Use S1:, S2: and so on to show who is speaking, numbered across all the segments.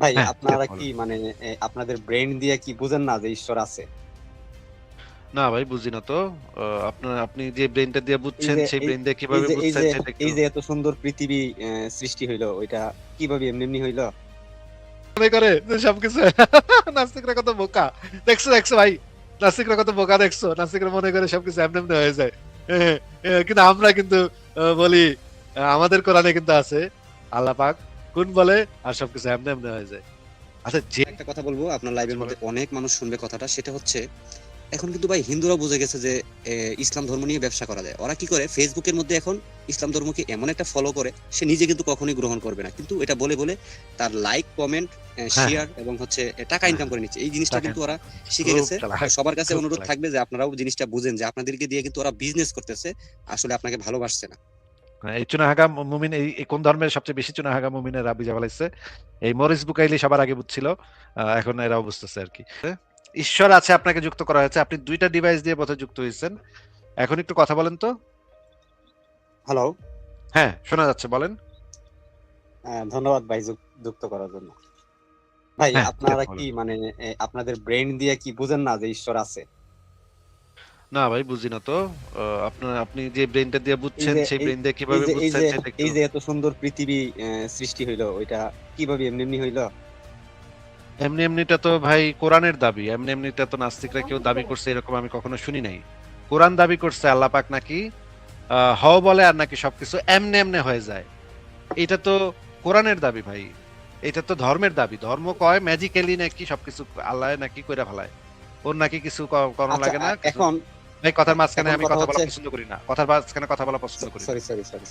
S1: ভাই
S2: হ্যাঁ,
S1: আপনারা কি
S2: বলেন।
S1: মানে আপনাদের ব্রেইন দিয়ে কি বুঝেন না যে ঈশ্বর আছে?
S2: না ভাই বুঝি না তো। আপনি যে ব্রেইনটা দিয়ে
S1: এই
S2: বুঝছেন
S1: যে
S2: সেই
S1: এই
S2: ব্রেইন দিয়ে
S1: এই
S2: কিভাবে
S1: যে এই
S2: বুঝছেন
S1: যে
S2: সেটা একটু
S1: এই যে এত সুন্দর পৃথিবী সৃষ্টি হইলো ওইটা কিভাবে এমনি হইলো?
S2: মনে করে যে সবকিছু নাস্তিকরা কত বোকা। দেখছো ভাই। নাস্তিকরা কত বোকা দেখছো। নাস্তিকরা মনে করে সবকিছু এমনি এমনি হয়ে যায়। হ্যাঁ, কিন্তু আমরা কিন্তু বলি আমাদের কোরআনে কিন্তু আছে আল্লাহ পাক কোন বলে আর সবকিছু এমনি এমনি হয়ে যায়। আচ্ছা যে
S1: একটা কথা বলবো, আপনার লাইভের মধ্যে
S2: বলেন।
S1: অনেক মানুষ শুনবে কথাটা, সেটা হচ্ছে এখন কিন্তু ভাই হিন্দুরা বুঝে গেছে যে ইসলাম ধর্ম নিয়ে ব্যবসা করা যায়। ওরা কি করে, ফেসবুকের মধ্যে এখন ইসলাম ধর্মকে এমন একটা ফলো করে, সে নিজে কিন্তু কখনোই গ্রহণ করবে না, কিন্তু এটা বলে বলে তার লাইক কমেন্ট
S2: হ্যাঁ,
S1: শেয়ার
S2: হ্যাঁ,
S1: এবং হচ্ছে টাকা
S2: হ্যাঁ,
S1: ইনকাম
S2: হ্যাঁ।
S1: করে নিচ্ছে। এই জিনিসটা
S2: টাকা
S1: কিন্তু ওরা
S2: ইনকাম করছে।
S1: শিখে
S2: খুব
S1: গেছে। তো
S2: চালাক,
S1: সবার কাছে
S2: খুব
S1: অনুরোধ
S2: চালাক।
S1: থাকবে যে আপনারাও জিনিসটা বুঝেন যে আপনাদেরকে দিয়ে কিন্তু ওরা বিজনেস করতেছে, আসলে আপনাকে ভালোবাসছে না।
S2: এই চুনাহাগা মুমিন এই কোন ধর্মের সবচেয়ে বেশি চুনাহাগা মুমিনেরা বুঝা ফেলাইছে। এই মরিস বুকাইলি সবার আগে বুঝছিল। এখন এরাও বুঝতেছে আরকি। ঈশ্বর আছে আপনাকে যুক্ত করা হয়েছে। আপনি ২ টা ডিভাইস দিয়ে বোধহয় যুক্ত হইছেন। এখন একটু কথা বলেন তো।
S1: হ্যালো।
S2: হ্যাঁ, শোনা যাচ্ছে বলেন।
S1: ধন্যবাদ ভাই যুক্ত করার জন্য। ভাই
S2: হ্যাঁ,
S1: আপনারা কি
S2: বলেন।
S1: মানে আপনাদের ব্রেইন দিয়ে কি বুঝেন না যে ঈশ্বর আছে?
S2: না ভাই বুঝি না তো। আপনি যে ব্রেইনটা দিয়ে
S1: এই
S2: বুঝছেন
S1: যে
S2: সেই
S1: এই
S2: ব্রেইন দিয়ে
S1: এই
S2: কিভাবে
S1: যে এই
S2: বুঝছেন
S1: যে
S2: সেটা একটু
S1: এই যে এত সুন্দর পৃথিবী সৃষ্টি হইলো ওইটা কিভাবে এমনি হইলো?
S2: এমনিটা তো ভাই কোরআনের দাবি। এমনিটা তো নাস্তিকরা কেউ দাবি করছে এরকম আমি কখনো শুনি নাই। কোরআন দাবি করছে আল্লাহ পাক নাকি হও বলে আর নাকি সবকিছু এমনে হয়ে যায়। এটা তো কোরআনের দাবি ভাই। এটা তো ধর্মের দাবি। ধর্ম কয় ম্যাজিক্যালি নাকি সবকিছু আল্লাহ নাকি কইরা ফেলায়। ওর নাকি কিছু করণ
S1: আচ্ছা,
S2: লাগে না কিছু।
S1: এখন
S2: ভাই কথার মাঝখানে
S1: এখন
S2: আমি
S1: কথা
S2: কথা বলা
S1: হচ্ছে,
S2: পছন্দ করি না। কথার মাঝখানে কথা বলা পছন্দ করি না।
S1: সরি সরি সরি,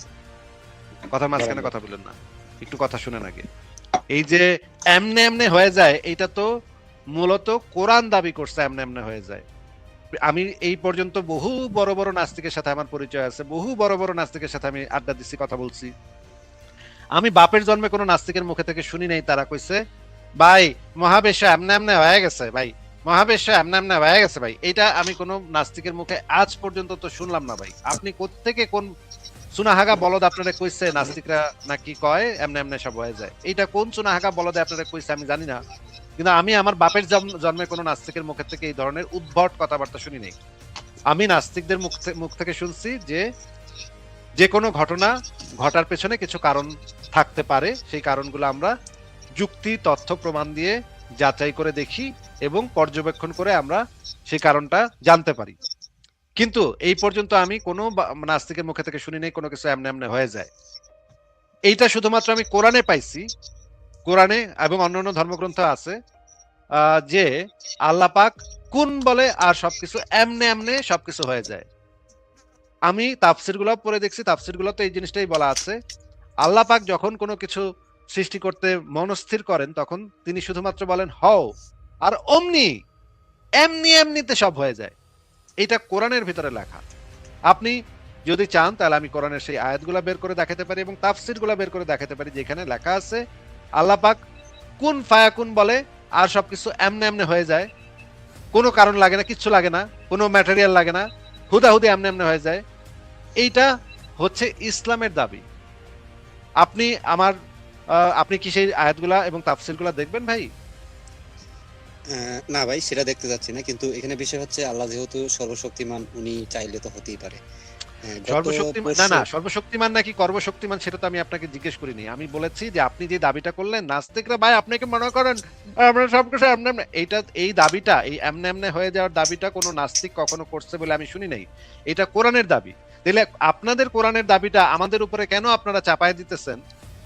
S2: কথার
S1: বলেন
S2: মাঝখানে
S1: বলেন।
S2: কথা বলেন না। একটু কথা শুনেন আগে। এই যে এমনে হয়ে যায় এইটা তো মূলত কোরআন দাবি করছে এমনে হয়ে যায়। আমি এই পর্যন্ত বহু বড় নাস্তিকের সাথে আমার পরিচয় আছে। বহু বড় নাস্তিকের সাথে আমি আড্ডা দিচ্ছি, কথা বলছি। আমি বাপের জন্মে কোনো নাস্তিকের মুখে থেকে শুনি নাই তারা কইছে ভাই মহাবিশ্ব এমনে হয়ে গেছে ভাই, মহাবিশ্ব এমনে হয়ে গেছে ভাই। এটা আমি কোনো নাস্তিকের মুখে আজ পর্যন্ত তো শুনলাম না ভাই। আপনি কোত্থেকে কোন চুনাহাগা বলদ আপনারা কইছে নাস্তিকরা নাকি কয় এমনে সব হয়ে যায়? এইটা কোন চুনাহাগা বলদে আপনারা কইছে আমি জানি না। কিন্তু আমি আমার বাপের জন্মে কোনো নাস্তিকের মুখের থেকে এই ধরনের উদ্ভট কথাবার্তা শুনি নাই। আমি নাস্তিকদের মুখ থেকে শুনছি যে যে কোনো ঘটনা ঘটার পেছনে কিছু কারণ থাকতে পারে, সেই কারণগুলো আমরা যুক্তি তথ্য প্রমাণ দিয়ে যাচাই করে দেখি এবং পর্যবেক্ষণ করে আমরা সেই কারণটা জানতে পারি। কিন্তু এই পর্যন্ত আমি কোনো নাস্তিকের মুখে থেকে শুনি নাই কোনো কিছু এমনে হয়ে যায়। এইটা শুধুমাত্র আমি কোরআনে পাইছি। কোরআনে এবং অন্যান্য ধর্মগ্রন্থ আছে যে আল্লাহ পাক কুন বলে আর সবকিছু এমনে সবকিছু হয়ে যায়। আমি তাফসির গুলো পড়ে দেখছি, তাফসির গুলোতে এই জিনিসটাই বলা আছে। আল্লাহ পাক যখন কোনো কিছু সৃষ্টি করতে মনস্থির করেন তখন তিনি শুধুমাত্র বলেন হও আর অমনি এমনিতে সব হয়ে যায়। এটা কোরআনের ভিতরে লেখা। আপনি যদি চান তাহলে আমি কোরআনের সেই আয়াতগুলা বের করে দেখাতে পারি এবং তাফসির গুলা বের করে দেখাতে পারি যেখানে লেখা আছে আল্লাহ পাক কুন ফায়াকুন বলে আর সবকিছু এমনে হয়ে যায়। কোনো কারণ লাগে না, কিচ্ছু লাগে না, কোনো ম্যাটেরিয়াল লাগে না, হুদাহুদি এমনে হয়ে যায়। এইটা হচ্ছে ইসলামের দাবি। আপনি আমার আপনি কি সেই আয়াতগুলা এবং তাফসিরগুলা দেখবেন ভাই?
S1: না ভাই, সেটা দেখতে যাচ্ছি না, কিন্তু এখানে বিষয় হচ্ছে আল্লাহ যেহেতু সর্বশক্তিমান, উনি চাইলে তো হতেই পারে। গত
S2: সর্বশক্তিমান না,
S1: পরশু।
S2: না সর্বশক্তিমান নাকি কর্মশক্তিমান সেটা তো আমি আপনাকে জিজ্ঞেস করিনি। আমি বলেছি যে আপনি যে দাবিটা করলেন নাস্তিকরা ভাই আপনাকে মনে করেন আমরা সবকিছু এমনে এইটা এই দাবিটা এই এমনে হয়ে যাওয়ার দাবিটা কোনো নাস্তিক কখনো করছে বলে আমি শুনি নাই। এটা কোরআনের দাবি। তাহলে আপনাদের কোরআনের দাবিটা আমাদের উপরে কেন আপনারা চাপায় দিতেছেন?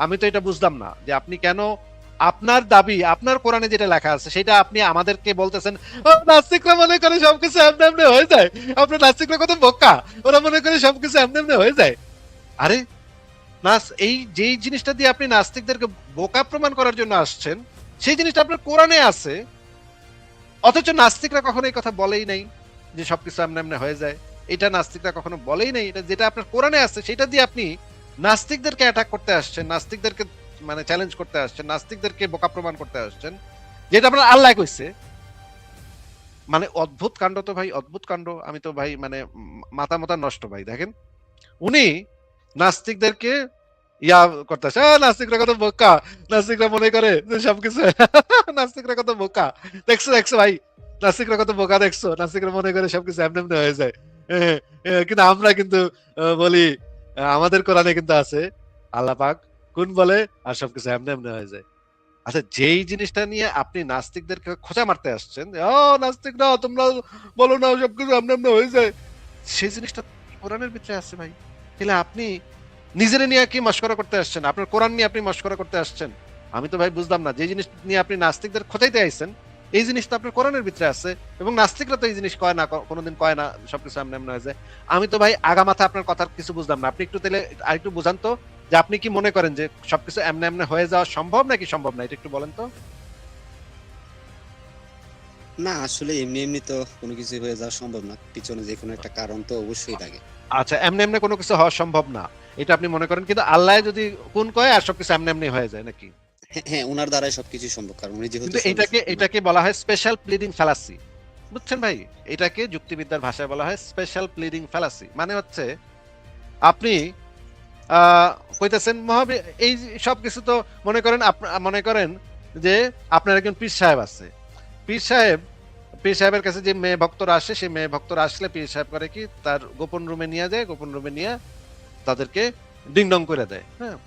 S2: আমি তো এটা বুঝলাম না যে আপনি কেন আপনার দাবি আপনার কোরআনে যেটা লেখা আছে সেটা আপনি আমাদেরকে বলতেছেন নাস্তিকরা মনে করে সবকিছু এমনে হয়ে যায়। আপনার নাস্তিকরা কত বোকা, ওরা মনে করে সবকিছু এমনি হয়ে যায়। আরে নাস এই যেই জিনিসটা দিয়ে আপনি নাস্তিকদেরকে বোকা প্রমাণ করার জন্য আসছেন সেই জিনিসটা আপনার কোরআনে আছে, অথচ নাস্তিকরা কখনো এই কথা বলেই নাই যে সবকিছু এমনি হয়ে যায়। এটা নাস্তিকরা কখনো বলেই নাই। এটা যেটা আপনার কোরআনে আছে সেটা দিয়ে আপনি নাস্তিকদেরকে অ্যাটাক করতে আসছেন, নাস্তিকদেরকে মানে চ্যালেঞ্জ করতে আসছেন, নাস্তিকদেরকে বোকা প্রমাণ করতে আসছেন, যেটা আপনার আল্লাহ কইছে। মানে অদ্ভুত কাণ্ড তো ভাই, অদ্ভুত কাণ্ড। আমি তো ভাই মানে মাথা নষ্ট ভাই। দেখেন উনি নাস্তিকদেরকে ইয়া করতেছে, নাস্তিকরা কত বোকা, নাস্তিকরা মনে করে যে সবকিছু নাস্তিকরা কত বোকা, দেখছো দেখছো ভাই, নাস্তিকরা কত বোকা দেখছো, নাস্তিকরা মনে করে সবকিছু এমনি এমনি হয়ে যায়। কিন্তু আমরা কিন্তু বলি আমাদের কোরআনে কিন্তু আছে আল্লাহ পাক কোন বলে আর সবকিছু এমনি এমনি হয়ে যায়। আচ্ছা, যেই জিনিসটা নিয়ে আপনি নাস্তিকদেরকে খোঁচা মারতে আসছেন, যে, ও নাস্তিকরা তোমরা বলো না সবকিছু এমনি এমনি হয়ে যায়, সেই জিনিসটা কোরআনের ভিতরে আছে ভাই। তাহলে আপনি নিজের নিয়ে কি মস্করা করতে আসছেন, আপনার কোরআন নিয়ে আপনি মস্করা করতে আসছেন? আমি তো ভাই বুঝলাম না, যে জিনিস নিয়ে আপনি নাস্তিকদের খোঁচাইতে আইছেন এই জিনিসটা আপনার কোরআনের ভিতরে আছে, এবং নাস্তিকরা তো এই জিনিস কয় না, কোনোদিন কয় না সবকিছু এমনি এমনি হয়ে যায়। আমি তো ভাই আগামাথা আপনার কথার কিছু বুঝলাম না, আপনি একটু তাহলে আরেকটু বুঝান তো, যে আপনি কি মনে করেন যে সবকিছু এমনি এমনি হয়ে যাওয়া সম্ভব নাকি সম্ভব না, এটা একটু বলেন তো।
S1: না আসলে এমনি এমনি তো কোনো কিছু হয়ে যাওয়া সম্ভব না, পিছনে যে কোনো একটা কারণ তো অবশ্যই লাগে।
S2: আচ্ছা, এমনি এমনি কোনো কিছু হওয়া সম্ভব না এটা আপনি মনে করেন, কিন্তু আল্লাহ যদি কোন কয় আর সবকিছু এমনি এমনি হয়ে যায় নাকি?
S1: হ্যাঁ হ্যাঁ, ওনার দ্বারাই সবকিছু সম্ভব, কারণ উনি যেহেতু
S2: কিন্তু এটাকে
S1: সর্বশক্তিমান।
S2: এটাকে বলা হয় স্পেশাল প্লিডিং ফ্যালাসি, বুঝছেন ভাই? এটাকে যুক্তিবিদ্যার ভাষায় বলা হয় স্পেশাল প্লিডিং ফ্যালাসি। মানে হচ্ছে আপনি আহ কইতেছেন এই সব কিছু তো মনে করেন, মনে করেন যে আপনার একজন পীর সাহেব আছে, পীর সাহেব, পীর সাহেবের কাছে যে মেয়ে ভক্তরা আসে, সেই মেয়ে ভক্তরা আসলে পীর সাহেব করে কি তার গোপন রুমে নিয়ে যায়, গোপন রুমে নিয়ে তাদেরকে ডিং ডং করে দেয়। হ্যাঁ,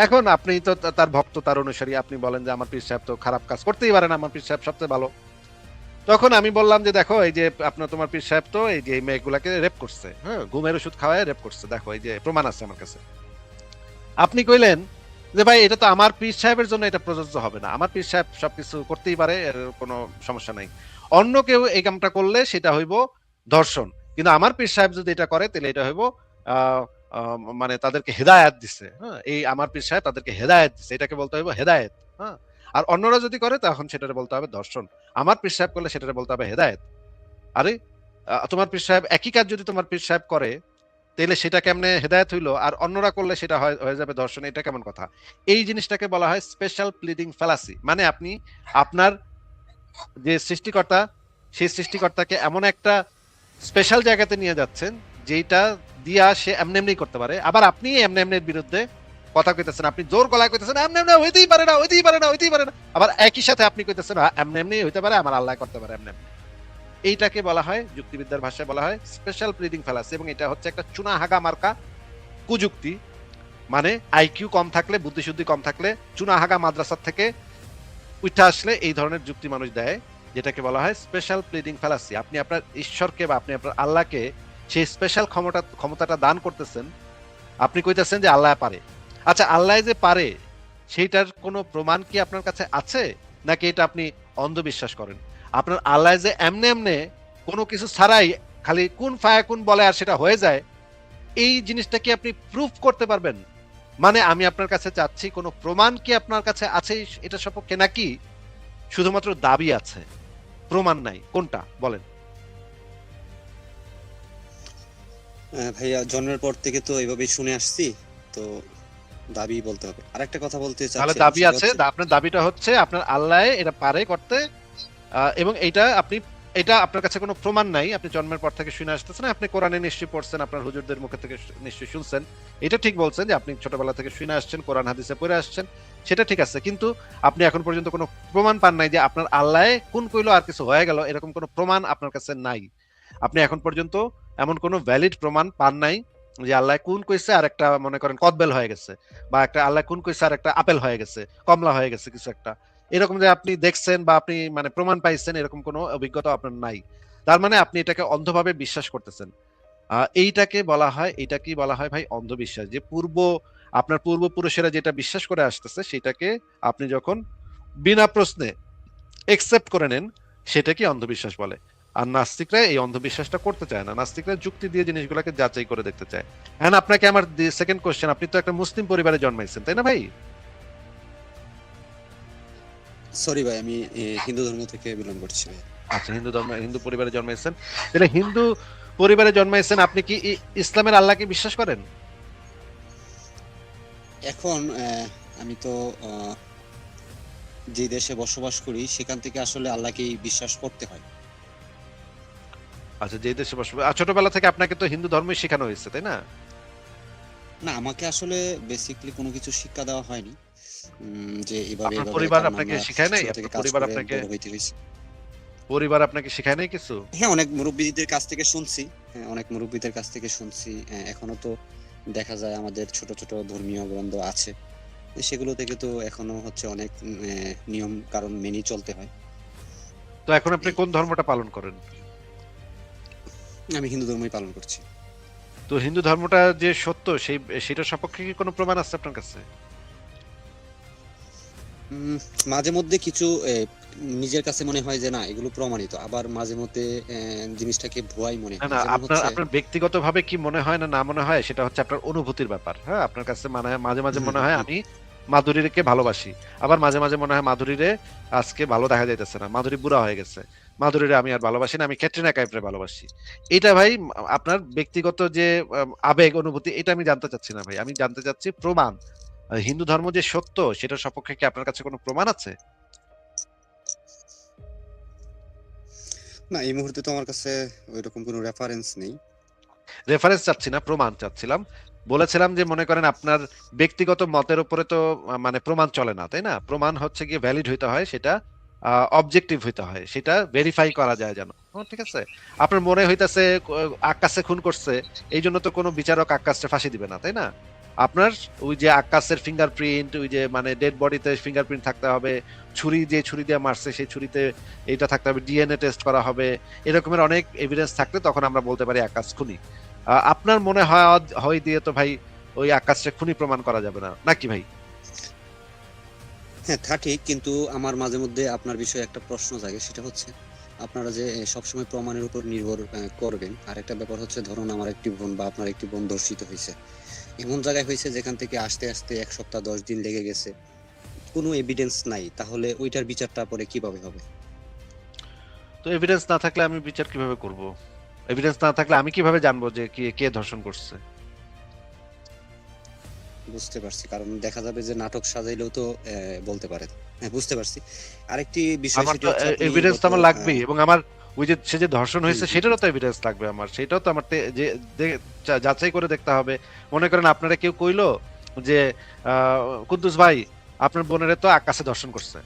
S2: এখন আপনি তো তার ভক্ত, তার অনুসারী, আপনি বলেন যে আমার পীর সাহেব তো খারাপ কাজ করতেই পারে না, আমার পীর সাহেব সবচেয়ে ভালো। তখন আমি বললাম যে দেখো, এই যে আপনার তোমার পীর সাহেব তো এই যে এই মেয়েগুলাকে রেপ করছে, হ্যাঁ, ঘুমের ওষুধ খাওয়ায় রেপ করছে, দেখো এই যে প্রমাণ আছে আমার কাছে। আপনি কইলেন যে ভাই এটা তো আমার পীর সাহেবের জন্য এটা প্রযোজ্য হবে না, আমার পীর সাহেব সবকিছু করতেই পারে, এর কোনো সমস্যা নাই, অন্য কেউ এই কামটা করলে সেটা হইব ধর্ষণ, কিন্তু আমার পীর সাহেব যদি এটা করে তাহলে এটা হইব আহ মানে তাদেরকে হেদায়েত দিছে, হ্যাঁ, এই আমার পীর সাহেব তাদেরকে হেদায়েত দিছে, এটাকে বলতে হইব হেদায়েত। হ্যাঁ, আর অন্যরা যদি করে তখন সেটারে বলতে হবে ধর্ষণ, আমার পীর সাহেব করলে সেটারে বলতে হবে হেদায়েত। আরে তোমার পীর সাহেব একই কাজ যদি তোমার পীর সাহেব করে তাহলে সেটা কেমনে হেদায়েত হইলো, আর অন্যরা করলে সেটা হয়ে যাবে ধর্ষণ, এটা কেমন কথা? এই জিনিসটাকে বলা হয় স্পেশাল প্লিডিং ফ্যালাসি। মানে আপনি আপনার যে সৃষ্টিকর্তা, সেই সৃষ্টিকর্তাকে এমন একটা স্পেশাল জায়গাতে নিয়ে যাচ্ছেন যেটা দিয়া সে এমনি এমনি করতে পারে, আবার আপনি এমনি এমনির বিরুদ্ধে কথা কইতেছেন, আপনি জোর গলায় কইতেছেন এমনি এমনি হইতেই পারে না, হইতেই পারে না, হইতেই পারে না, আবার একই সাথে আপনি কইতেছেন এমনি এমনি হইতে পারে, আমার আল্লাহ করতে পারে এমনি এমনি। এইটাকে বলা হয় যুক্তিবিদ্যার ভাষায় বলা হয় স্পেশাল প্লিডিং ফ্যালাসি, এবং এটা হচ্ছে একটা চুনা হাগা মার্কা কুযুক্তি। মানে আইকিউ কম থাকলে, বুদ্ধিশুদ্ধি কম থাকলে, চুনাহাগা মাদ্রাসার থেকে উঠে আসলে এই ধরনের যুক্তি মানুষ দেয়, যেটাকে বলা হয় স্পেশাল প্লিডিং ফ্যালাসি। আপনি আপনার ঈশ্বরকে বা আপনি আপনার আল্লাহকে সেই স্পেশাল ক্ষমতাটা দান করতেছেন, আপনি কইতেছেন যে আল্লাহ পারে। আচ্ছা, আল্লাহ যে পারে সেইটার কোনো প্রমাণ কি আপনার কাছে আছে, নাকি এটা আপনি অন্ধবিশ্বাস করেন? আপনার আল্লাহ যে এমনে এমনে কোনো কিছু ছাড়াই খালি কোন ফায়া কোন বলে আর সেটা হয়ে যায়, এই জিনিসটা কি আপনি প্রুফ করতে পারবেন? মানে আমি আপনার কাছে চাচ্ছি কোনো প্রমাণ কি আপনার কাছে আছে এটা সপক্ষে, নাকি শুধুমাত্র দাবি আছে, প্রমাণ নাই, কোনটা বলেন?
S1: ভাইয়া জন্মের পর থেকে তো এইভাবেই শুনে আসছি, তো দাবি বলতে হবে। আরেকটা কথা বলতে
S2: তাহলে
S1: চাচ্ছিলাম,
S2: দাবি
S1: সেটা
S2: আছে,
S1: হচ্ছে
S2: আপনার দাবিটা হচ্ছে আপনার আল্লাহ এটা পারে করতে, এবং এইটা আপনি, এটা আপনার কাছে কোনো প্রমাণ নাই, আপনি জন্মের পর থেকে শুনে আসতেছেন, আপনি কোরআনে নিশ্চয়ই পড়ছেন, আপনার হুজুরদের মুখে থেকে নিশ্চয়ই শুনছেন, এটা ঠিক বলছেন যে আপনি ছোটবেলা থেকে শুনে আসছেন, কোরআন হাদিসে পড়ে আসছেন, সেটা ঠিক আছে, কিন্তু আপনি এখন পর্যন্ত কোনো প্রমাণ পান নাই যে আপনার আল্লাহ কোন কইলো আর কিছু হয়ে গেল, এরকম কোনো প্রমাণ আপনার কাছে নাই। আপনি এখন পর্যন্ত এমন কোনো ভ্যালিড প্রমাণ পান নাই যে আল্লাহ কোন কইছে আর একটা মনে করেন কদবেল হয়ে গেছে, বা একটা আল্লাহ কোন কইছে আর একটা আপেল হয়ে গেছে, কমলা হয়ে গেছে কিছু একটা, এরকম যে আপনি দেখছেন বা আপনি মানে প্রমাণ পাইছেন, এরকম কোনো অভিজ্ঞতা আপনার নাই। তার মানে আপনি এটাকে অন্ধভাবে বিশ্বাস করতেছেন। এইটাকে বলা হয়, এটা কি বলা হয় ভাই? অন্ধবিশ্বাস। যে আপনার পূর্বপুরুষেরা যেটা বিশ্বাস করে আসতেছে সেটাকে আপনি যখন বিনা প্রশ্নে একসেপ্ট করে নেন, সেটাকে অন্ধবিশ্বাস বলে। আর নাস্তিকরা এই অন্ধবিশ্বাসটা করতে চায় না, নাস্তিকরা যুক্তি দিয়ে জিনিসগুলোকে যাচাই করে দেখতে চায়। হ্যাঁ, আপনাকে আমার সেকেন্ড কোশ্চেন, আপনি তো একটা মুসলিম পরিবারে জন্মাইছেন তাই না ভাই?
S1: সরি ভাই, আমি হিন্দু ধর্ম থেকে বিলং করছি ভাই।
S2: আচ্ছা, হিন্দু পরিবারে জন্মাইছেন, তাহলে হিন্দু পরিবারে জন্মাইছেন, আপনি কি ইসলামের আল্লাহকে বিশ্বাস করেন?
S1: এখন আমি তো যে দেশে বসবাস করি সেখান থেকে আসলে আল্লাহকেই বিশ্বাস করতে হয়।
S2: আচ্ছা, যে দেশে বসবাস, ছোটবেলা থেকে আপনাকে তো হিন্দু ধর্মই শেখানো হয়েছে তাই না?
S1: না, আমাকে আসলে বেসিক্যালি কোনো কিছু শিক্ষা দেওয়া হয়নি, যে এভাবে
S2: আপনার
S1: এভাবে,
S2: পরিবার
S1: কারণ
S2: আপনাকে
S1: আমরা
S2: শিখায় নাই?
S1: ছোট থেকে
S2: আপনার
S1: কাজ
S2: পরিবার
S1: করে
S2: আপনাকে
S1: বড় হইতে হয়েছে।
S2: শিখায় নাই কিছু?
S1: হ্যাঁ, অনেক মুরব্বীদের কাছ থেকে শুনছি। হ্যাঁ, অনেক মুরব্বীদের কাছ থেকে শুনছি। এখনো তো দেখা যায় আমাদের ছোট ছোট ধর্মীয় গ্রন্থ আছে, সেগুলো থেকে তো এখনো হচ্ছে অনেক নিয়ম কারণ মেনেই চলতে হয়।
S2: তো এখন আপনি
S1: এই,
S2: কোন ধর্মটা পালন করেন?
S1: আমি হিন্দু ধর্মই পালন করছি।
S2: তো হিন্দু ধর্মটা যে সত্য সেটার সপক্ষে কি কোনো প্রমাণ আছে আপনার কাছে?
S1: উম, মাঝে মধ্যে কিছু নিজের কাছে মনে হয় যে না এগুলো প্রমাণিত, আবার মাঝে মধ্যে জিনিসটাকে ভুয়াই মনে
S2: না
S1: হয়,
S2: না,
S1: যেমন
S2: আপনার
S1: হচ্ছে।
S2: আপনার ব্যক্তিগতভাবে কি মনে হয় না না মনে হয় সেটা হচ্ছে আপনার অনুভূতির ব্যাপার। হ্যাঁ, আপনার কাছে মানে মাঝে মাঝে
S1: হুম,
S2: মনে
S1: হুম,
S2: হয়
S1: হুম।
S2: আমি মাধুরীকে ভালোবাসি, আবার মাঝে মাঝে মনে হয় মাধুরীরে আজকে ভালো দেখা যাইতেছে না, মাধুরী বুড়া হয়ে গেছে, মাধুরীরে আমি আর ভালোবাসি না, আমি ক্যাটরিনা কাইফরে ভালোবাসি। এটা ভাই আপনার ব্যক্তিগত যে আবেগ অনুভূতি, এটা আমি জানতে চাচ্ছি না ভাই, আমি জানতে চাচ্ছি প্রমাণ। হিন্দু ধর্ম যে সত্য সেটার সপক্ষে কি আপনার কাছে কোনো প্রমাণ আছে?
S1: না, এই মুহূর্তে তো আমার কাছে ওইরকম কোনো রেফারেন্স নেই।
S2: রেফারেন্স চাচ্ছি না, প্রমাণ চাচ্ছিলাম। বলেছিলাম যে মনে করেন আপনার ব্যক্তিগত মতের উপরে তো মানে প্রমাণ চলে না, তাই না? প্রমাণ হচ্ছে গিয়ে ভ্যালিড হইতে হয়, সেটা অবজেক্টিভ হইতে হয়, সেটা ভেরিফাই করা যায় যেন। ঠিক আছে, আপনার মনে হইতাছে আক্কাসে খুন করছে, এই জন্য তো কোনো বিচারক আক্কাসে ফাঁসি দিবে না, তাই না? আপনার ওই যে আক্কাসের ফিঙ্গারপ্রিন্ট, ওই যে মানে ডেড বডিতে ফিঙ্গারপ্রিন্ট থাকতে হবে, ছুরি দিয়ে মারছে সেই ছুরিতে এটা থাকতে হবে, ডিএনএ টেস্ট করা হবে, এরকমের অনেক এভিডেন্স থাকলে তখন আমরা বলতে পারি আক্কাস খুনি। আপনার মনে হয় হয় দিয়ে তো ভাই ওই আকাশটা খুনি প্রমাণ করা যাবে না নাকি ভাই?
S1: হ্যাঁ, তা ঠিক, কিন্তু আমার মাঝে মধ্যে আপনার বিষয়ে একটা প্রশ্ন জাগে, সেটা হচ্ছে আপনারা যে সবসময় প্রমাণের উপর নির্ভর করবেন, আর একটা ব্যাপার হচ্ছে ধরুন আমার একটি বোন বা আপনার একটি বোন ধর্ষিত হয়েছে, এমন জায়গায় হয়েছে যেখান থেকে আসতে আসতে 1 সপ্তাহ 10 দিন লেগে গেছে, কোনো এভিডেন্স নাই, তাহলে ওইটার বিচারটা পরে কিভাবে হবে?
S2: তো এভিডেন্স না থাকলে আমি বিচার কিভাবে করব? এভিডেন্স না থাকলে আমি কিভাবে জানবো যে কে কে ধর্ষণ করছে?
S1: বুঝতে পারছি, কারণ দেখা যাবে যে নাটক সাজাইলেও তো বলতে পারে। হ্যাঁ, বুঝতে পারছি। আরেকটি বিষয়
S2: আমার
S1: সেটি
S2: তো
S1: হচ্ছে আপনি
S2: এভিডেন্স তো
S1: গত
S2: আমার লাগবেই, এবং আমার ওই যে সে যে ধর্ষণ
S1: হুম,
S2: হয়েছে
S1: হুম, হুম।
S2: সেটারও তো এভিডেন্স লাগবে আমার, সেটাও তো আমার যে যাচাই করে দেখতে হবে। মনে করেন আপনারা কেউ কইলো যে কুদ্দুস ভাই আপনার বোনের তো আকাশে ধর্ষণ করছে,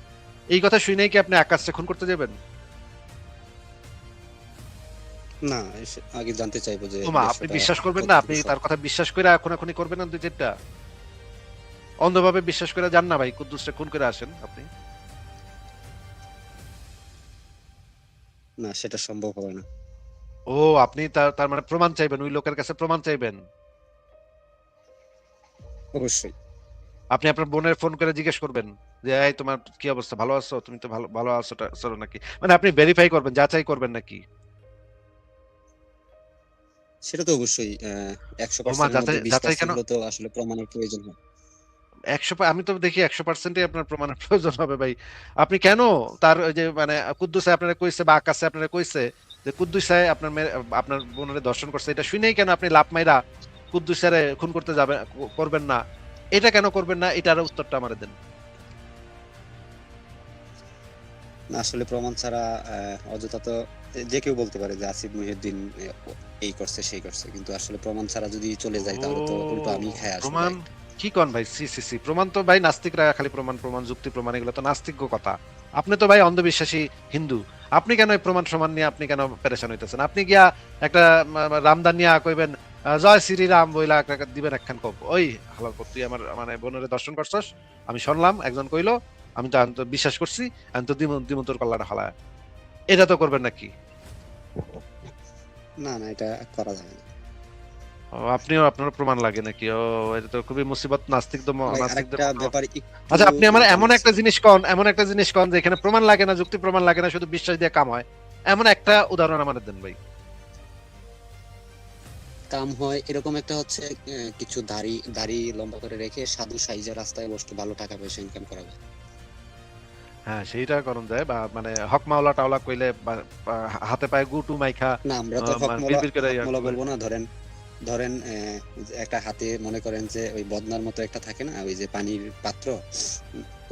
S2: এই কথা শুনেই কি আপনি আকাশে খুন করতে যাবেন?
S1: না, আগে জানতে চাইবো যে
S2: ওমা, আপনি
S1: বিষয়টা
S2: বিশ্বাস করবেন না? আপনি
S1: কতটুকু
S2: তার
S1: সত্য।
S2: কথা বিশ্বাস করে খুনাখুনি করবেন না দুই চারটা? অন্ধভাবে বিশ্বাস করে যান না ভাই, কুদ্দুসটা খুন করে আসেন আপনি।
S1: না, সেটা সম্ভব হবে না।
S2: ও, আপনি তার তার মানে প্রমাণ চাইবেন, ওই লোকের কাছে প্রমাণ চাইবেন।
S1: অবশ্যই।
S2: আপনি আপনার বোনের ফোন করে জিজ্ঞেস করবেন যে এই তোমার কি অবস্থা, ভালো আছো, তুমি তো ভালো ভালো আছো আছো নাকি, মানে আপনি ভেরিফাই করবেন, যাচাই করবেন নাকি?
S1: সেটা তো অবশ্যই একশো
S2: ও মা,
S1: পার্সেন্টের মধ্যে
S2: যাচাই
S1: বিশ
S2: যাচাই
S1: পার্সেন্ট
S2: কেন?
S1: হলে তো আসলে প্রমাণের প্রয়োজন হয়।
S2: আমি তো দেখি 100%ই আপনার প্রমাণের প্রয়োজন হবে ভাই। আপনি কেন তার ওই যে মানে কুদ্দুসে আপনারা কইছে বা আকাশে আপনারা কইছে যে কুদ্দুসে আপনার বোনের দর্শন করছে, এটা শুনেই কেন আপনি লাপ মাইরা কুদ্দুসের খুন করতে যাবেন, করবেন না? এটা কেন করবেন না, এটার উত্তরটা আমারে দেন।
S1: না, আসলে প্রমাণ ছাড়া অযথা তো যে কেউ বলতে পারে যে আসিফ মহিউদ্দিন এই করছে সেই করছে, কিন্তু আসলে প্রমাণ ছাড়া যদি চলে যায় তাহলে তো
S2: ও,
S1: উল্টো আমি খায় আসবো
S2: প্রমাণ?
S1: ভাই।
S2: কি কন ভাই? সি সি সি, প্রমাণ তো ভাই নাস্তিকরা খালি প্রমাণ প্রমাণ যুক্তি প্রমাণ, এগুলো তো নাস্তিক কথা। আপনি তো ভাই অন্ধবিশ্বাসী হিন্দু, আপনি কেন এই প্রমাণ সমান নিয়ে আপনি কেন পেরেশান হইতেছেন? আপনি গিয়া একটা রামদান নিয়া কইবেন জয় শ্রী রাম বইলা একটা দিবেন একখান কব, ওই হালাল পর তুই আমার মানে বোনের দর্শন করছস, আমি শুনলাম একজন কইলো, আমি তো বিশ্বাস করছি, আমি তো দিমন্তর কল্লাটা হালায়। এটা তো করবেন নাকি?
S1: না, না, এটা করা যাবে না।
S2: ও, আপনিও আপনার প্রমাণ লাগে নাকি? ও, এটা তো খুবই মুসিবত
S1: ভাই,
S2: নাস্তিকদের
S1: আরেকটা
S2: মতো।
S1: ব্যাপার একটু
S2: আচ্ছা, আপনি আমার এমন
S1: জানার
S2: একটা
S1: ছিল।
S2: জিনিস কন, এমন একটা জিনিস কন যে এখানে প্রমাণ লাগে না, যুক্তি প্রমাণ লাগে না, শুধু বিশ্বাস দিয়ে কাম হয়, এমন একটা উদাহরণ আমাদের দেন ভাই।
S1: কাম হয় এরকম একটা হচ্ছে কিছু দাড়ি দাড়ি লম্বা করে রেখে সাধু সাইজে রাস্তায় বসে ভালো টাকা পয়সা ইনকাম করা যায়।
S2: হ্যাঁ, সেইটা করুন যায়, বা মানে হক মাওলা টাওলা কইলে বা হাতে পায়ে গুটু মাইখা
S1: না, আমরা তো
S2: মানে বিড়বিড় করে ইয়া
S1: হকমলা
S2: করলে।
S1: বলবো না, ধরেন ধরেন একটা হাতে মনে করেন যে ওই বদনার মতো একটা থাকে না, ওই যে পানির পাত্র,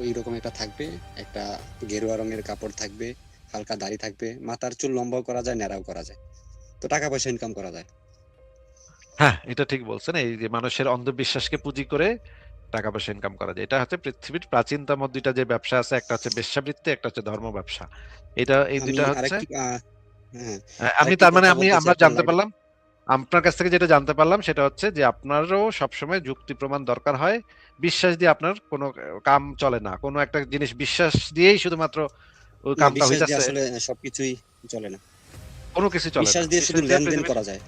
S1: ওই রকম একটা থাকবে, একটা গেরুয়া রঙের কাপড় থাকবে, হালকা দাড়ি থাকবে, মাথার চুল লম্বাও করা যায়, ন্যাড়াও করা যায়, তো টাকা পয়সা ইনকাম করা যায়।
S2: হ্যাঁ, এটা ঠিক বলছেন। এই যে মানুষের অন্ধবিশ্বাসকে পুঁজি করে টাকা পয়সা ইনকাম করা যায়। এটা হচ্ছে পৃথিবীর প্রাচীনতম ২ টা যে ব্যবসা আছে, একটা হচ্ছে বেশ্যাবৃত্তি, একটা হচ্ছে ধর্ম ব্যবসা। এই ২
S1: আমি
S2: টা হচ্ছে
S1: আরেকটি হ্যাঁ,
S2: আপনি
S1: আরেকটি
S2: তার মানে
S1: কথা বলতে চাই
S2: আমরা
S1: আপনার
S2: জানতে
S1: লাইভে।
S2: পারলাম, আপনার কাছ থেকে যেটা জানতে পারলাম সেটা হচ্ছে যে আপনারও সবসময় যুক্তি প্রমাণ দরকার হয়। বিশ্বাস দিয়ে আপনার কোনো কাম চলে না। কোনো একটা জিনিস বিশ্বাস দিয়েই শুধুমাত্র ওই
S1: না,
S2: কামটা
S1: বিশ্বাস দিয়ে
S2: হইতাছে,
S1: আসলে সবকিছুই চলে না।
S2: কোনো কিছুই চলে না।
S1: বিশ্বাস দিয়ে শুধু
S2: বিশ্বাস দিয়ে
S1: লেনদেন
S2: পৃথিবীর
S1: করা যায়।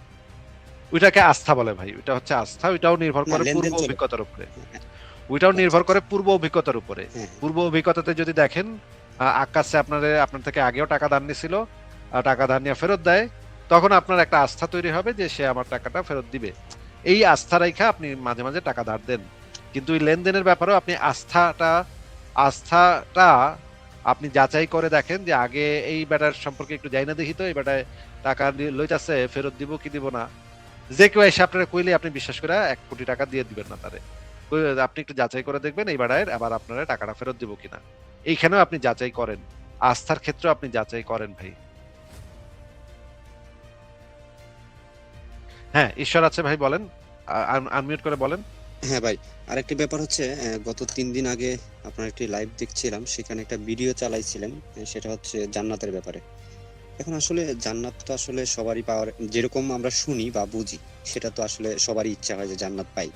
S2: ওইটাকে আস্থা বলে ভাই। ওইটা হচ্ছে আস্থা, ওইটাও নির্ভর
S1: না,
S2: করে পূর্ব
S1: লেনদেন চলে।
S2: অভিজ্ঞতার উপরে।
S1: হ্যাঁ,
S2: ওইটাও
S1: আচ্ছা,
S2: নির্ভর
S1: আচ্ছা।
S2: করে পূর্ব অভিজ্ঞতার উপরে।
S1: হ্যাঁ, হ্যাঁ।
S2: পূর্ব অভিজ্ঞতাতে যদি দেখেন আকাশে আপনার থেকে আগেও টাকা ধার নিছিল, টাকা ধার নিয়ে ফেরত দেয়, তখন আপনার একটা আস্থা তৈরি হবে যে সে আমার টাকাটা ফেরত দিবে। এই আস্থা রাইখা আপনি মাঝে মাঝে টাকা ধার দেন। কিন্তু এই লেনদেনের ব্যাপারেও আপনি আস্থাটা আপনি যাচাই করে দেখেন যে আগে এই ব্যাটার সম্পর্কে একটু যাই না দেখি তো, এই ব্যাটায় টাকা লইতাছে, ফেরত দিব কি দিব না। যে কেউ এসে আপনারা কইলে আপনি বিশ্বাস করে ১ কোটি টাকা দিয়ে দিবেন না তারে। আপনি একটু যাচাই করে দেখবেন এই বেড়ায় আবার আপনারা টাকাটা ফেরত দিব কিনা। এইখানেও আপনি যাচাই করেন। আস্থার ক্ষেত্রেও আপনি যাচাই করেন ভাই। হ্যাঁ, ঈশ্বর আছে ভাই, বলেন। আনমিউট করে বলেন।
S1: হ্যাঁ ভাই, আরেকটি ব্যাপার হচ্ছে গত ৩ দিন আগে আপনার একটি লাইভ দেখছিলাম, সেখানে একটা ভিডিও চালাইছিলেন, সেটা হচ্ছে জান্নাতের ব্যাপারে। এখন আসলে জান্নাত তো আসলে সবারই পাওয়ার, যেরকম আমরা শুনি বা বুঝি, সেটা তো আসলে সবারই ইচ্ছা হয় যে জান্নাত পাই।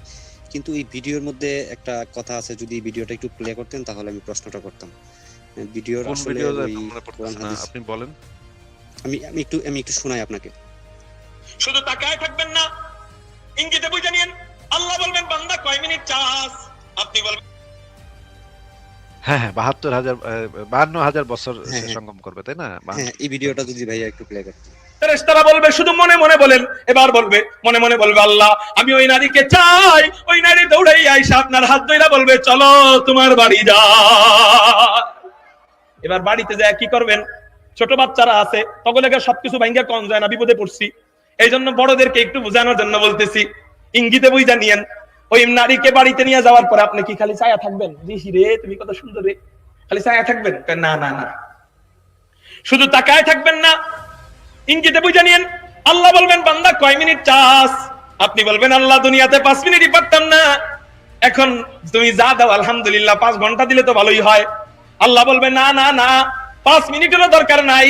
S1: কিন্তু এই ভিডিওর মধ্যে একটা কথা আছে, যদি এই ভিডিওটা একটু প্লে করতেন তাহলে আমি প্রশ্নটা করতাম। ভিডিওর
S2: কোন
S1: আসলে
S2: ভিডিও
S1: ওই
S2: এখন মনে
S1: কোরআন
S2: পড়তেছে না,
S1: হাদিস,
S2: আপনি বলেন।
S1: আমি একটু শোনাই আপনাকে।
S3: শুধু তাকায় থাকবেন না, ইঙ্গিতে বুঝে নিন। আল্লাহ বলবেন বান্দা কয় মিনিট চাস, আপনি বলবেন
S2: হ্যাঁ, হ্যাঁ, ৫২,০০০ বছর
S1: হ্যাঁ,
S2: সে
S1: হ্যাঁ,
S2: সঙ্গম করবে, তাই না?
S1: হ্যাঁ, এই ভিডিওটা যদি ভাইয়া একটু প্লে করতেন।
S3: ফেরেশতারা বলবে শুধু মনে মনে বলেন। এবার বলবে মনে মনে বলবে আল্লাহ আমি ওই নারীকে চাই। ওই নারী দৌড়াই আইসা আপনার হাত ধইরা বলবে চলো তোমার বাড়ি যা। এবার বাড়িতে যায় কি করবেন? ছোট বাচ্চারা আছে, তগলেকে সবকিছু ভাঙ্গা কম যায় না, বিপদে পড়ছি। এই জন্য বড়দেরকে একটু বোঝানোর জন্য বলতেছি, ইঙ্গিতে বুঝা নিয়েন। ওই নারীকে বাড়িতে নিয়ে যাওয়ার পরে আপনি কি খালি ছায়া থাকবেন? ঋষি রে তুমি কত সুন্দর রে, খালি ছায়া থাকবেন? না না না, শুধু তাকায় থাকবেন না, ইঙ্গিতে বুঝে নিয়েন। আল্লাহ বলবেন বান্দা কয় মিনিট চাস, আপনি বলবেন আল্লাহ দুনিয়াতে ৫ মিনিটই পারতাম না, এখন তুমি যা দাও আলহামদুলিল্লাহ ৫ ঘন্টা দিলে তো ভালোই হয়। আল্লাহ বলবে না না না, ৫ মিনিটেরও দরকার নাই,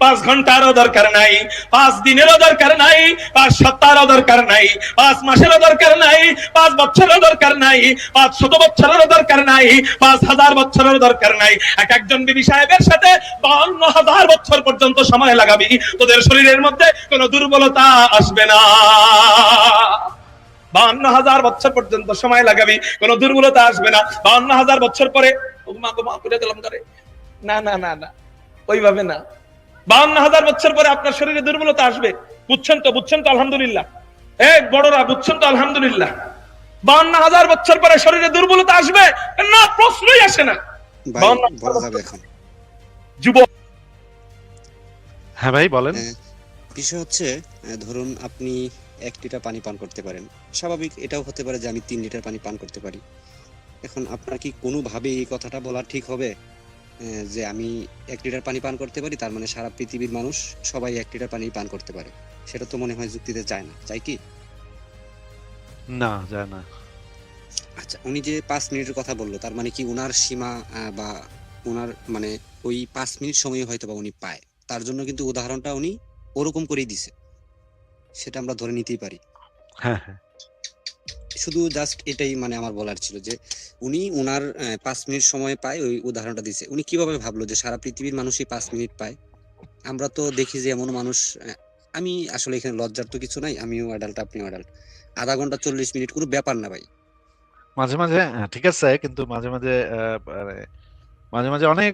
S3: ৫ ঘন্টারও দরকার নাই, ৫ দিনেরও দরকার নাই, ৫ সপ্তাহেরও দরকার নাই, ৫ মাসেরও দরকার নাই, ৫ বছরেরও দরকার নাই, ৫০০ বছরেরও দরকার নাই, ৫,০০০ বছরেরও দরকার নাই। এক একজন বিবি সাহেবের সাথে ৫২,০০০ বছর পর্যন্ত সময় লাগাবি, তোদের শরীরের মধ্যে কোনো দুর্বলতা আসবে না। ৫২,০০০ বছর পর্যন্ত সময় লাগাবি, কোনো দুর্বলতা আসবে না। ৫২,০০০ বছর পরে করে দিলাম করে, না না না না, ওইভাবে না। ৫২,০০০ বছর পরে আপনার শরীরে দুর্বলতা আসবে, বুঝছেন তো? বুঝছেন তো? আলহামদুলিল্লাহ। বড়রা বুঝছেন তো? আলহামদুলিল্লাহ। ৫২,০০০ বছর পরে শরীরে দুর্বলতা আসবে না, প্রশ্নই আসে না।
S1: ভাই,
S3: ৫২,০০০
S1: বলা যাবে
S3: বছর
S1: এখন?
S3: যুবক
S2: হ্যাঁ ভাই, বলেন।
S1: বিষয় হচ্ছে, ধরুন আপনি ১ লিটার পানি পান করতে পারেন, স্বাভাবিক এটাও হতে পারে যে আমি ৩ লিটার পানি পান করতে পারি। এখন আপনার কি কোনোভাবে এই কথাটা বলা ঠিক হবে যে আমি ১ লিটার পানি পান করতে পারি, তার মানে সারা পৃথিবীর মানুষ সবাই ১ লিটার পানি পান করতে পারে? সেটা তো মনে হয় যুক্তিতে যায় না, যায় কি?
S2: না, যায় না।
S1: আচ্ছা, উনি যে ৫ মিনিটের কথা বললো, তার মানে কি উনার সীমা বা উনার মানে ওই ৫ মিনিট সময় হয়তো বা উনি পায়, তার জন্য কিন্তু উদাহরণটা উনি ওরকম করেই দিছে, সেটা আমরা ধরে নিতেই পারি।
S2: হ্যাঁ, হ্যাঁ।
S1: শুধু জাস্ট এটাই মানে আমার বলার ছিল যে উনি উনার ৫ মিনিট সময় পায়, ওই উদাহরণটা দিছে। উনি কিভাবে ভাবলো যে সারা পৃথিবীর মানুষই ৫ মিনিট পায়? আমরা তো দেখি যে এমন মানুষ, আমি আসলে এখানে লজ্জার তো কিছু নাই, আমিও অ্যাডাল্ট আপনিও অ্যাডাল্ট, আধা ঘন্টা ৪০ মিনিট কোনো ব্যাপার না ভাই।
S2: মাঝে মাঝে ঠিক আছে, কিন্তু মাঝে মাঝে মানে মাঝে মাঝে অনেক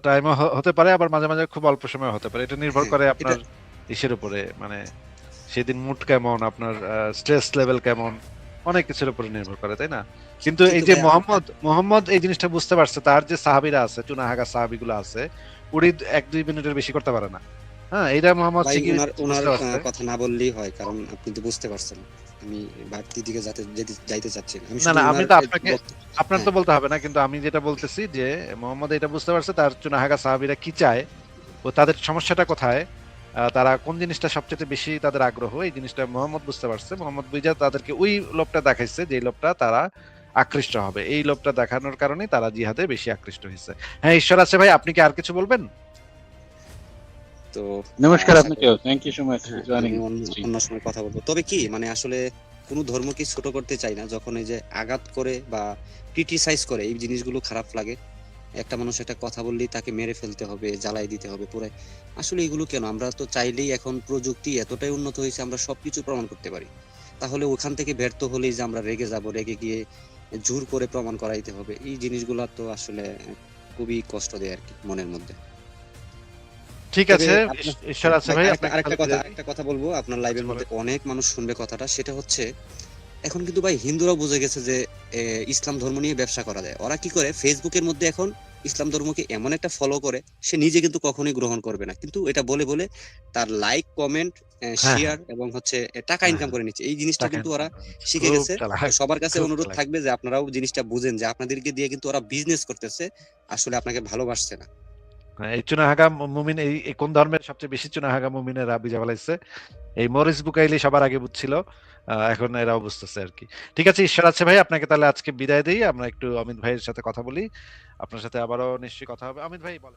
S2: টাইম হতে পারে, আবার মাঝে মাঝে খুব অল্প সময় হতে পারে। এটা নির্ভর
S1: হ্যাঁ,
S2: করে
S1: এটা
S2: আপনার ইসের উপরে, মানে সেদিন মুড কেমন, আপনার স্ট্রেস লেভেল কেমন, অনেক কিছুর উপরে নির্ভর করে, তাই না? কিন্তু এই
S1: কিন্তু
S2: যে
S1: ভাই
S2: মোহাম্মদ এই জিনিসটা বুঝতে পারছে, তার যে সাহাবীরা আছে, চুনাহাগা সাহাবীগুলো আছে, উনি ১-২ মিনিটের বেশি করতে পারে না। হ্যাঁ, এটা মোহাম্মদ
S1: ভাই
S2: ঠিকই
S1: উনার উনার
S2: বুঝতে পারছে।
S1: কথা না বললেই হয়, কারণ আপনি তো বুঝতে পারছেন আমি বাড়তির দিকে যাইতে চাচ্ছি না, আমি
S2: না
S1: শুধু
S2: না, আমি
S1: উনার
S2: তো আপনাকে, আপনার তো
S1: হ্যাঁ,
S2: বলতে হবে না, কিন্তু আমি যেটা বলতেছি যে মোহাম্মদ এটা বুঝতে পারছে তার চুনাহাগা সাহাবীরা কি চায়, ও তাদের সমস্যাটা কোথায়, তারা কোন জিনিসটা সবচেয়ে বেশি তাদের আগ্রহ, এই জিনিসটা মোহাম্মদ বুঝতে পারছে। মোহাম্মদ বুঝা তাদেরকে ওই লোভটা দেখাইছে, যে লোভটা তারা আকৃষ্ট হবে। এই লোভটা দেখানোর কারণে তারা জিহাদে বেশি আকৃষ্ট হয়েছে। হ্যাঁ, ঈশ্বর আছে ভাই, আপনি কি আর কিছু বলবেন?
S1: তো
S4: নমস্কার
S1: আশা
S4: আপনাকেও, thank you so much for
S1: হ্যাঁ,
S4: জয়েনিং।
S1: আমি অন্য সময় কথা বলবো। তবে কি মানে আসলে কোনো ধর্মকে ছোট করতে চাই না, যখন এই যে আঘাত করে বা ক্রিটিসাইজ করে এই জিনিসগুলো খারাপ লাগে। একটা মানুষ একটা কথা বললেই তাকে মেরে ফেলতে হবে, জ্বালাই দিতে হবে পুরো। আসলে এগুলো কেন? আমরা তো চাইলেই এখন প্রযুক্তি এতটাই উন্নত হয়েছে, আমরা সবকিছু প্রমাণ করতে পারি। তাহলে ওখান থেকে ব্যর্থ হলেই যে আমরা রেগে যাব, রেগে গিয়ে জোর করে প্রমাণ করাইতে হবে, এই জিনিসগুলো তো আসলে খুবই কষ্ট দেয় আর কি মনের মধ্যে।
S2: ঠিক
S1: তবে
S2: আছে,
S1: আপনার
S2: ঈশ্বর আছে ভাই, আপনাকে তাহলে বিদায় দিই।
S1: আরেকটা কথা বলবো, আপনার লাইভের
S2: আচ্ছা,
S1: মধ্যে
S2: বলেন।
S1: অনেক মানুষ শুনবে কথাটা, সেটা হচ্ছে এখন কিন্তু ভাই হিন্দুরাও বুঝে গেছে যে ইসলাম ধর্ম নিয়ে ব্যবসা করা যায়। ওরা কি করে, ফেসবুকের মধ্যে এখন ইসলাম ধর্মকে এমন একটা ফলো করে, সে নিজে কিন্তু কখনোই গ্রহণ করবে না, কিন্তু এটা বলে বলে তার লাইক, কমেন্ট,
S2: হ্যাঁ,
S1: শেয়ার এবং হচ্ছে টাকা
S2: হ্যাঁ,
S1: ইনকাম
S2: হ্যাঁ,
S1: করে নিচ্ছে। এই জিনিসটা
S2: টাকা
S1: কিন্তু ওরা
S2: ইনকাম করে নিচ্ছে।
S1: শিখে
S2: খুব
S1: গেছে।
S2: চালাক,
S1: তো সবার কাছে
S2: খুব
S1: অনুরোধ
S2: চালাক।
S1: থাকবে যে আপনারাও জিনিসটা বুঝেন যে আপনাদেরকে দিয়ে কিন্তু ওরা বিজনেস করতেছে, আসলে আপনাকে ভালোবাসছে না।
S2: হ্যাঁ, এই চুনাহাগা মুমিন, এই কোন ধর্মের সবচেয়ে বেশি চুনাহাগা মুমিনেরা বিজয় ফেলাইছে? এই মরিস বুকাইলি সবার আগে বুঝছিল, এখন এরাও বুঝতেছে আর কি। ঠিক আছে, ঈশ্বর আছে ভাই, আপনাকে তাহলে আজকে বিদায় দিই। আমরা একটু অমিত ভাইয়ের সাথে কথা বলি, আপনার সাথে আবারও নিশ্চয়ই কথা হবে। অমিত ভাই বলেন।